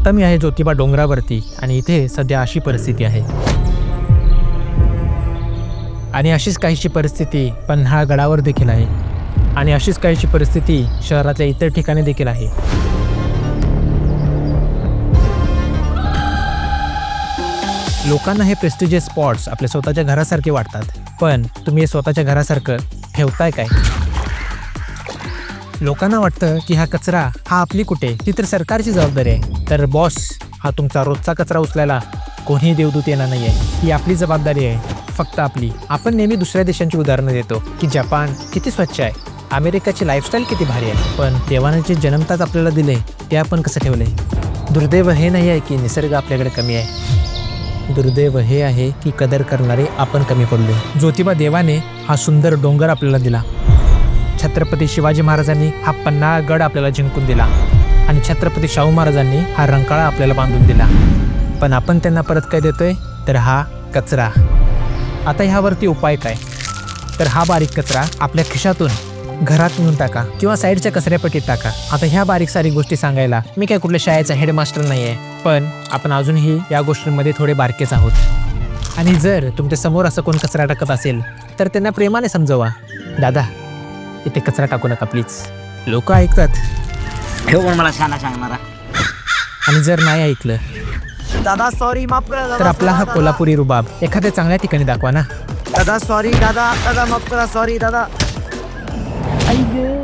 आता मी आहे ज्योतिबा डोंगरावरती आणि इथे सध्या अशी परिस्थिती आहे. आणि अशीच काहीशी परिस्थिती पन्हाळगडावर देखील आहे. आणि अशीच काहीशी परिस्थिती शहरातल्या इतर ठिकाणी देखील आहे. लोकांना हे प्रेस्टिजियस स्पॉट्स आपल्या स्वतःच्या घरासारखे वाटतात, पण तुम्ही हे स्वतःच्या घरासारखं ठेवताय काय? लोकांना वाटतं की हा कचरा हा आपली कुठे, ती तर सरकारची जबाबदारी आहे. तर बॉस, हा तुमचा रोजचा कचरा उचलायला कोणीही देवदूत येणार नाही आहे. ही आपली जबाबदारी आहे, फक्त आपली. आपण नेहमी दुसऱ्या देशांची उदाहरणं देतो की जपान किती स्वच्छ आहे, अमेरिकाची लाईफस्टाईल किती भारी आहे, पण देवाने जे जन्मताच आपल्याला दिले ते आपण कसं ठेवले? दुर्दैव हे नाही आहे की निसर्ग आपल्याकडे कमी आहे, दुर्दैव हे आहे की कदर करणारे आपण कमी पडलो. ज्योतिबा देवाने हा सुंदर डोंगर आपल्याला दिला, छत्रपती शिवाजी महाराजांनी हा पन्हाळगड आपल्याला जिंकून दिला, आणि छत्रपती शाहू महाराजांनी हा रंकाळा आपल्याला बांधून दिला. पण आपण त्यांना परत काय देतोय? तर हा कचरा. आता ह्यावरती उपाय काय? तर हा बारीक कचरा आपल्या खिशातून घरात नेऊन टाका किंवा साईडच्या कचऱ्यापेटीत टाका. आता ह्या बारीक सारी गोष्टी सांगायला मी काय कुठल्या शाळेचा हेडमास्टर नाही आहे, पण आपण अजूनही या गोष्टींमध्ये थोडे बारकेच आहोत. आणि जर तुमच्या समोर असं कोण कचरा टाकत असेल तर त्यांना प्रेमाने समजवा, दादा इथे कचरा टाकू नका प्लीज. लोक ऐकतात, हे पण मला शाना सांगणारा. आणि जर नाही ऐकलं दादा सॉरी, माफ करा दादा. तर आपला हा कोल्हापुरी रुबाब एखाद्या चांगल्या ठिकाणी दाखवा ना. दादा सॉरी दादा, दादा माफ करा, सॉरी दादा. आई ग